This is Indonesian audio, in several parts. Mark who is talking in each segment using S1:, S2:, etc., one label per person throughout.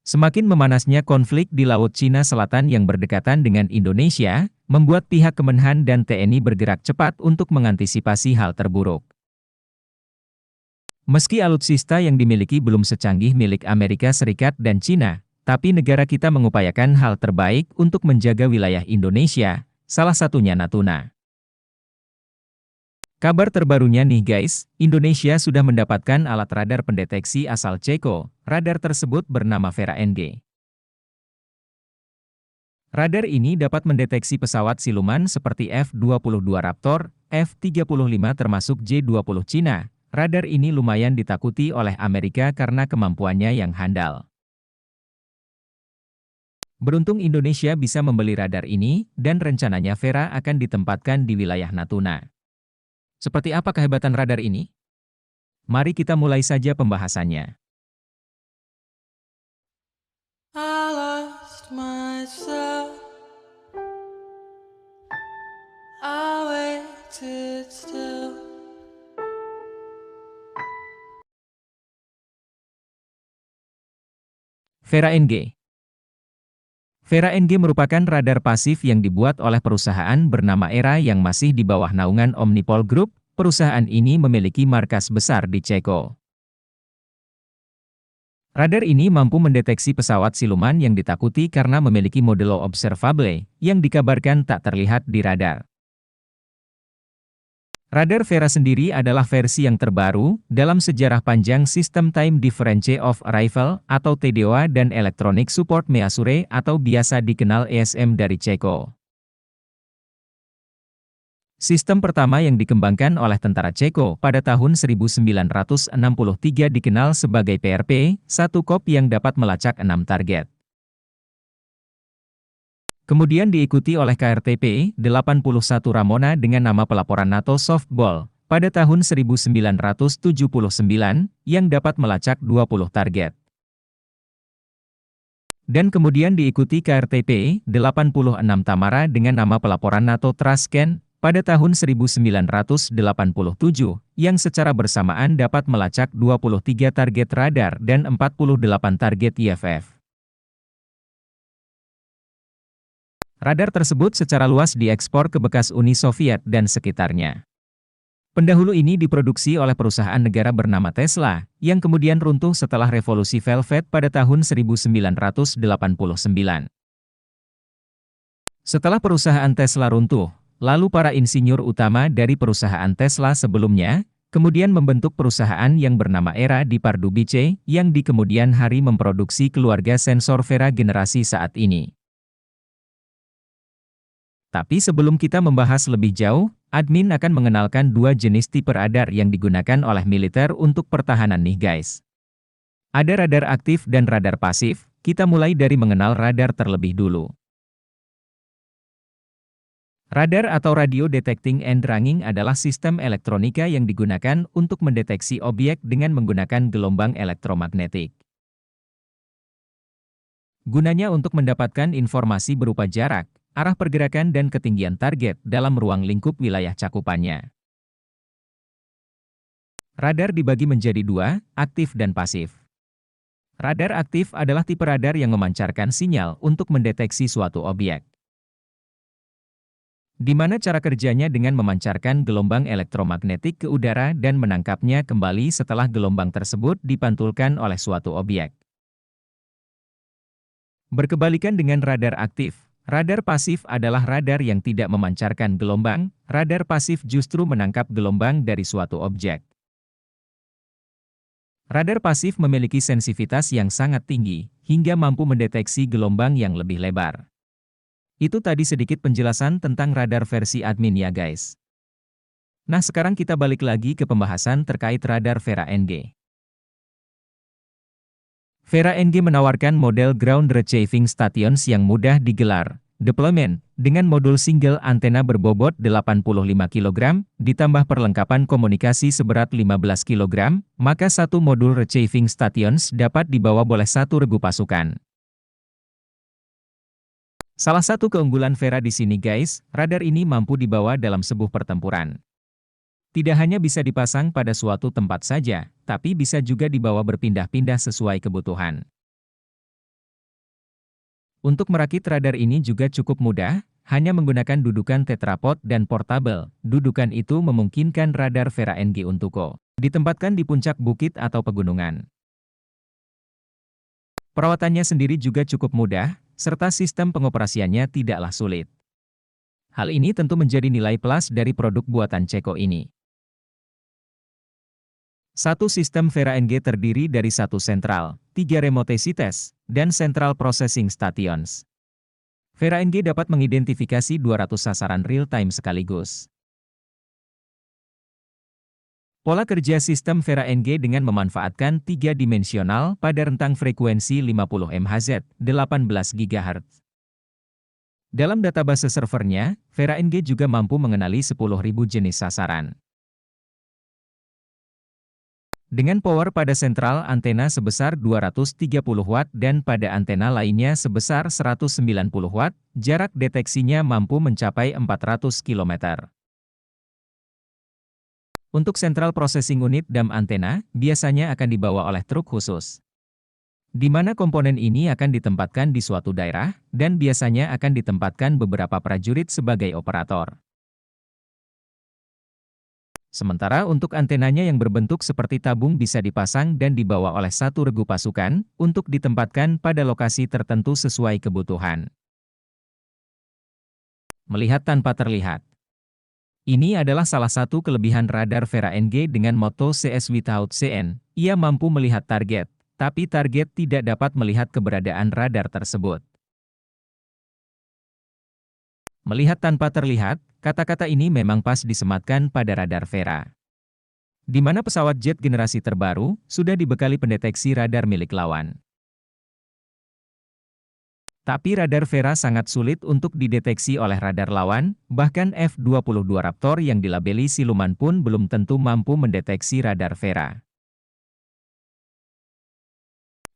S1: Semakin memanasnya konflik di Laut Cina Selatan yang berdekatan dengan Indonesia, membuat pihak Kemenhan dan TNI bergerak cepat untuk mengantisipasi hal terburuk. Meski alutsista yang dimiliki belum secanggih milik Amerika Serikat dan Cina, tapi negara kita mengupayakan hal terbaik untuk menjaga wilayah Indonesia, salah satunya Natuna. Kabar terbarunya nih guys, Indonesia sudah mendapatkan alat radar pendeteksi asal Ceko. Radar tersebut bernama Vera NG. Radar ini dapat mendeteksi pesawat siluman seperti F-22 Raptor, F-35 termasuk J-20 Cina. Radar ini lumayan ditakuti oleh Amerika karena kemampuannya yang handal. Beruntung Indonesia bisa membeli radar ini, dan rencananya Vera akan ditempatkan di wilayah Natuna. Seperti apa kehebatan radar ini? Mari kita mulai saja pembahasannya.
S2: I lost myself. I waited still.
S1: Vera NG. Vera NG merupakan radar pasif yang dibuat oleh perusahaan bernama ERA yang masih di bawah naungan Omnipol Group. Perusahaan ini memiliki markas besar di Ceko. Radar ini mampu mendeteksi pesawat siluman yang ditakuti karena memiliki mode low observable, yang dikabarkan tak terlihat di radar. Radar Vera sendiri adalah versi yang terbaru dalam sejarah panjang System Time Difference of Arrival atau TDOA dan Electronic Support Measure atau biasa dikenal ESM dari Ceko. Sistem pertama yang dikembangkan oleh tentara Ceko pada tahun 1963 dikenal sebagai PRP-1 KOP yang dapat melacak 6 target. Kemudian diikuti oleh KRTP-81 Ramona dengan nama pelaporan NATO Softball pada tahun 1979 yang dapat melacak 20 target. Dan kemudian diikuti KRTP-86 Tamara dengan nama pelaporan NATO Trascan pada tahun 1987 yang secara bersamaan dapat melacak 23 target radar dan 48 target IFF. Radar tersebut secara luas diekspor ke bekas Uni Soviet dan sekitarnya. Pendahulu ini diproduksi oleh perusahaan negara bernama Tesla, yang kemudian runtuh setelah revolusi Velvet pada tahun 1989. Setelah perusahaan Tesla runtuh, lalu para insinyur utama dari perusahaan Tesla sebelumnya, kemudian membentuk perusahaan yang bernama ERA di Pardubice, yang di kemudian hari memproduksi keluarga sensor Vera generasi saat ini. Tapi sebelum kita membahas lebih jauh, admin akan mengenalkan dua jenis tipe radar yang digunakan oleh militer untuk pertahanan nih guys. Ada radar aktif dan radar pasif, kita mulai dari mengenal radar terlebih dulu. Radar atau Radio Detecting and Ranging adalah sistem elektronika yang digunakan untuk mendeteksi objek dengan menggunakan gelombang elektromagnetik. Gunanya untuk mendapatkan informasi berupa jarak, arah pergerakan dan ketinggian target dalam ruang lingkup wilayah cakupannya. Radar dibagi menjadi dua, aktif dan pasif. Radar aktif adalah tipe radar yang memancarkan sinyal untuk mendeteksi suatu objek. Di mana cara kerjanya dengan memancarkan gelombang elektromagnetik ke udara dan menangkapnya kembali setelah gelombang tersebut dipantulkan oleh suatu objek. Berkebalikan dengan radar aktif, radar pasif adalah radar yang tidak memancarkan gelombang. Radar pasif justru menangkap gelombang dari suatu objek. Radar pasif memiliki sensitivitas yang sangat tinggi, hingga mampu mendeteksi gelombang yang lebih lebar. Itu tadi sedikit penjelasan tentang radar versi admin ya guys. Nah sekarang kita balik lagi ke pembahasan terkait radar Vera NG. Vera NG menawarkan model Ground Receiving Stations yang mudah digelar, deployment, dengan modul single antena berbobot 85 kg, ditambah perlengkapan komunikasi seberat 15 kg, maka satu modul Receiving Stations dapat dibawa oleh satu regu pasukan. Salah satu keunggulan Vera di sini guys, radar ini mampu dibawa dalam sebuah pertempuran. Tidak hanya bisa dipasang pada suatu tempat saja, tapi bisa juga dibawa berpindah-pindah sesuai kebutuhan. Untuk merakit radar ini juga cukup mudah, hanya menggunakan dudukan tetrapod dan portable. Dudukan itu memungkinkan radar Vera NG Untuko ditempatkan di puncak bukit atau pegunungan. Perawatannya sendiri juga cukup mudah, serta sistem pengoperasiannya tidaklah sulit. Hal ini tentu menjadi nilai plus dari produk buatan Ceko ini. Satu sistem Vera NG terdiri dari satu sentral, 3 remote CITES, dan Central Processing Stations. Vera NG dapat mengidentifikasi 200 sasaran real-time sekaligus. Pola kerja sistem Vera NG dengan memanfaatkan 3-dimensional pada rentang frekuensi 50 MHz, 18 GHz. Dalam database servernya, Vera NG juga mampu mengenali 10.000 jenis sasaran. Dengan power pada sentral antena sebesar 230 Watt dan pada antena lainnya sebesar 190 Watt, jarak deteksinya mampu mencapai 400 km. Untuk Central Processing Unit DAM antena, biasanya akan dibawa oleh truk khusus, di mana komponen ini akan ditempatkan di suatu daerah, dan biasanya akan ditempatkan beberapa prajurit sebagai operator. Sementara untuk antenanya yang berbentuk seperti tabung bisa dipasang dan dibawa oleh satu regu pasukan, untuk ditempatkan pada lokasi tertentu sesuai kebutuhan. Melihat tanpa terlihat. Ini adalah salah satu kelebihan radar Vera NG dengan moto CS Without CN. Ia mampu melihat target, tapi target tidak dapat melihat keberadaan radar tersebut. Melihat tanpa terlihat, kata-kata ini memang pas disematkan pada radar Vera. Di mana pesawat jet generasi terbaru, sudah dibekali pendeteksi radar milik lawan. Tapi radar Vera sangat sulit untuk dideteksi oleh radar lawan, bahkan F-22 Raptor yang dilabeli siluman pun belum tentu mampu mendeteksi radar Vera.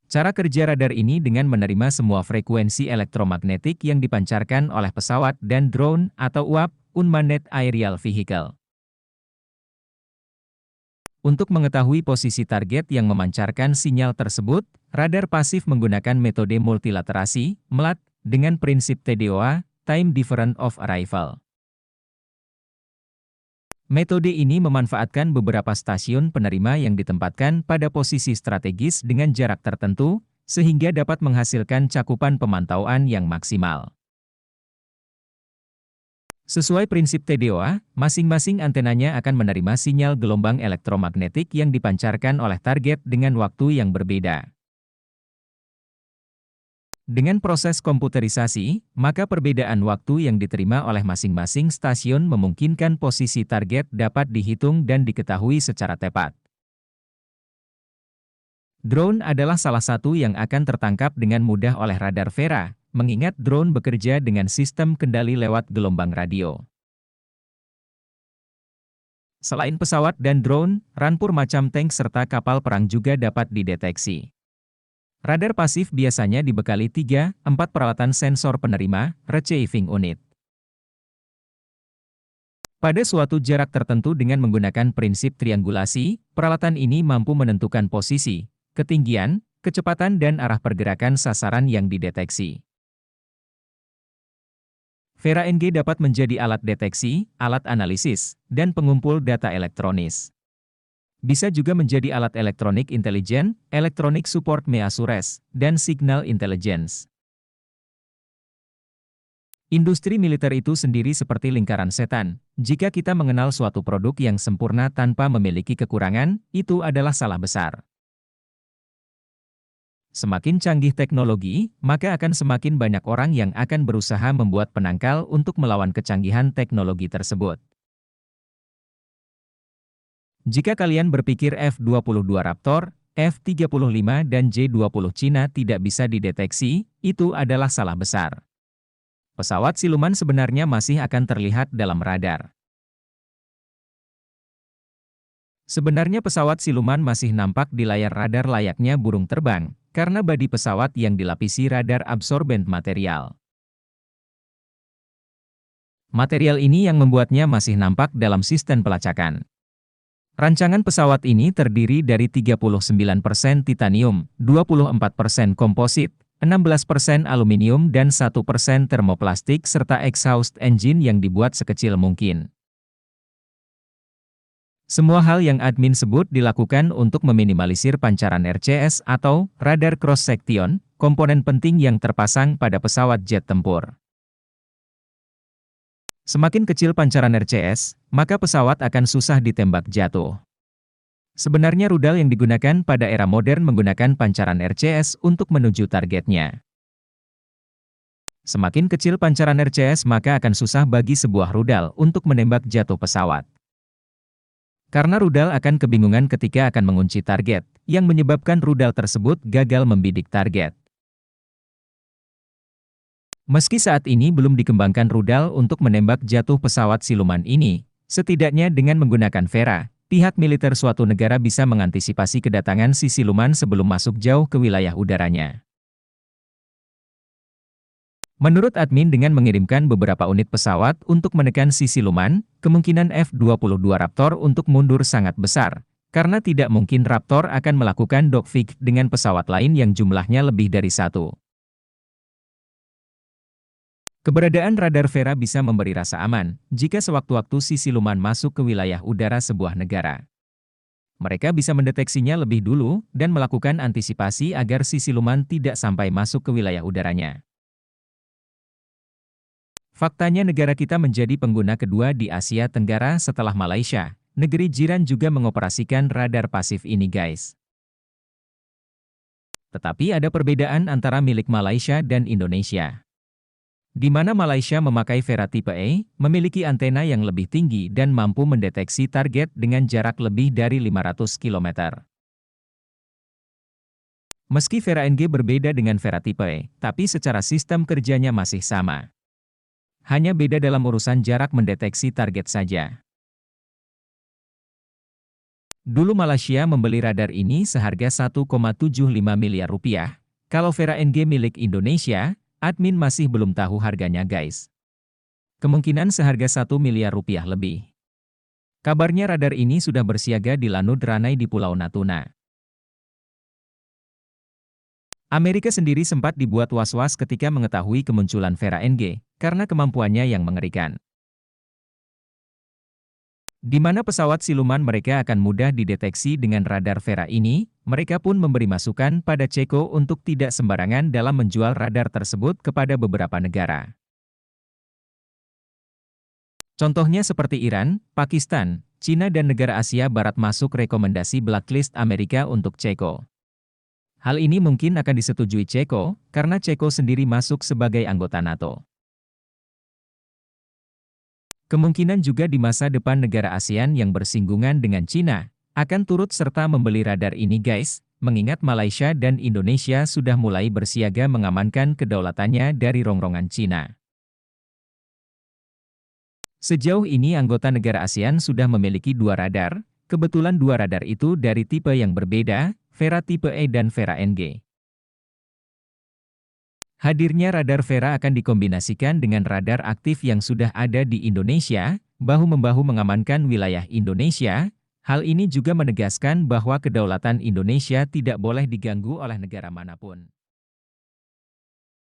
S1: Cara kerja radar ini dengan menerima semua frekuensi elektromagnetik yang dipancarkan oleh pesawat dan drone atau UAV, Unmanned Aerial Vehicle. Untuk mengetahui posisi target yang memancarkan sinyal tersebut, radar pasif menggunakan metode multilaterasi, MLAT, dengan prinsip TDOA, Time Difference of Arrival. Metode ini memanfaatkan beberapa stasiun penerima yang ditempatkan pada posisi strategis dengan jarak tertentu, sehingga dapat menghasilkan cakupan pemantauan yang maksimal. Sesuai prinsip TDOA, masing-masing antenanya akan menerima sinyal gelombang elektromagnetik yang dipancarkan oleh target dengan waktu yang berbeda. Dengan proses komputerisasi, maka perbedaan waktu yang diterima oleh masing-masing stasiun memungkinkan posisi target dapat dihitung dan diketahui secara tepat. Drone adalah salah satu yang akan tertangkap dengan mudah oleh radar Vera, mengingat drone bekerja dengan sistem kendali lewat gelombang radio. Selain pesawat dan drone, rampur macam tank serta kapal perang juga dapat dideteksi. Radar pasif biasanya dibekali 3-4 peralatan sensor penerima, receiving unit. Pada suatu jarak tertentu dengan menggunakan prinsip triangulasi, peralatan ini mampu menentukan posisi, ketinggian, kecepatan dan arah pergerakan sasaran yang dideteksi. Vera NG dapat menjadi alat deteksi, alat analisis, dan pengumpul data elektronis. Bisa juga menjadi alat elektronik intelijen, elektronik support measures, dan signal intelligence. Industri militer itu sendiri seperti lingkaran setan. Jika kita mengenal suatu produk yang sempurna tanpa memiliki kekurangan, itu adalah salah besar. Semakin canggih teknologi, maka akan semakin banyak orang yang akan berusaha membuat penangkal untuk melawan kecanggihan teknologi tersebut. Jika kalian berpikir F-22 Raptor, F-35 dan J-20 Cina tidak bisa dideteksi, itu adalah salah besar. Pesawat siluman sebenarnya masih akan terlihat dalam radar. Sebenarnya pesawat siluman masih nampak di layar radar layaknya burung terbang, karena badi pesawat yang dilapisi radar absorbent material. Material ini yang membuatnya masih nampak dalam sistem pelacakan. Rancangan pesawat ini terdiri dari 39% titanium, 24% komposit, 16% aluminium dan 1% termoplastik serta exhaust engine yang dibuat sekecil mungkin. Semua hal yang admin sebut dilakukan untuk meminimalisir pancaran RCS atau radar cross section, komponen penting yang terpasang pada pesawat jet tempur. Semakin kecil pancaran RCS, maka pesawat akan susah ditembak jatuh. Sebenarnya rudal yang digunakan pada era modern menggunakan pancaran RCS untuk menuju targetnya. Semakin kecil pancaran RCS maka akan susah bagi sebuah rudal untuk menembak jatuh pesawat. Karena rudal akan kebingungan ketika akan mengunci target, yang menyebabkan rudal tersebut gagal membidik target. Meski saat ini belum dikembangkan rudal untuk menembak jatuh pesawat siluman ini, setidaknya dengan menggunakan Vera, pihak militer suatu negara bisa mengantisipasi kedatangan si siluman sebelum masuk jauh ke wilayah udaranya. Menurut admin dengan mengirimkan beberapa unit pesawat untuk menekan si siluman, kemungkinan F-22 Raptor untuk mundur sangat besar, karena tidak mungkin Raptor akan melakukan dogfight dengan pesawat lain yang jumlahnya lebih dari satu. Keberadaan radar Vera bisa memberi rasa aman, jika sewaktu-waktu si siluman masuk ke wilayah udara sebuah negara. Mereka bisa mendeteksinya lebih dulu, dan melakukan antisipasi agar si siluman tidak sampai masuk ke wilayah udaranya. Faktanya negara kita menjadi pengguna kedua di Asia Tenggara setelah Malaysia. Negeri jiran juga mengoperasikan radar pasif ini guys. Tetapi ada perbedaan antara milik Malaysia dan Indonesia. Di mana Malaysia memakai Vera tipe E, memiliki antena yang lebih tinggi dan mampu mendeteksi target dengan jarak lebih dari 500 km. Meski Vera NG berbeda dengan Vera tipe E, tapi secara sistem kerjanya masih sama. Hanya beda dalam urusan jarak mendeteksi target saja. Dulu Malaysia membeli radar ini seharga 1,75 miliar rupiah. Kalau Vera NG milik Indonesia, admin masih belum tahu harganya guys. Kemungkinan seharga 1 miliar rupiah lebih. Kabarnya radar ini sudah bersiaga di Lanud Ranai di Pulau Natuna. Amerika sendiri sempat dibuat was-was ketika mengetahui kemunculan Vera NG, karena kemampuannya yang mengerikan. Di mana pesawat siluman mereka akan mudah dideteksi dengan radar Vera ini, mereka pun memberi masukan pada Ceko untuk tidak sembarangan dalam menjual radar tersebut kepada beberapa negara. Contohnya seperti Iran, Pakistan, Cina dan negara Asia Barat masuk rekomendasi blacklist Amerika untuk Ceko. Hal ini mungkin akan disetujui Ceko, karena Ceko sendiri masuk sebagai anggota NATO. Kemungkinan juga di masa depan negara ASEAN yang bersinggungan dengan Cina, akan turut serta membeli radar ini guys, mengingat Malaysia dan Indonesia sudah mulai bersiaga mengamankan kedaulatannya dari rongrongan Cina. Sejauh ini anggota negara ASEAN sudah memiliki 2 radar, kebetulan 2 radar itu dari tipe yang berbeda, Vera tipe E dan Vera NG. Hadirnya radar Vera akan dikombinasikan dengan radar aktif yang sudah ada di Indonesia, bahu-membahu mengamankan wilayah Indonesia. Hal ini juga menegaskan bahwa kedaulatan Indonesia tidak boleh diganggu oleh negara manapun.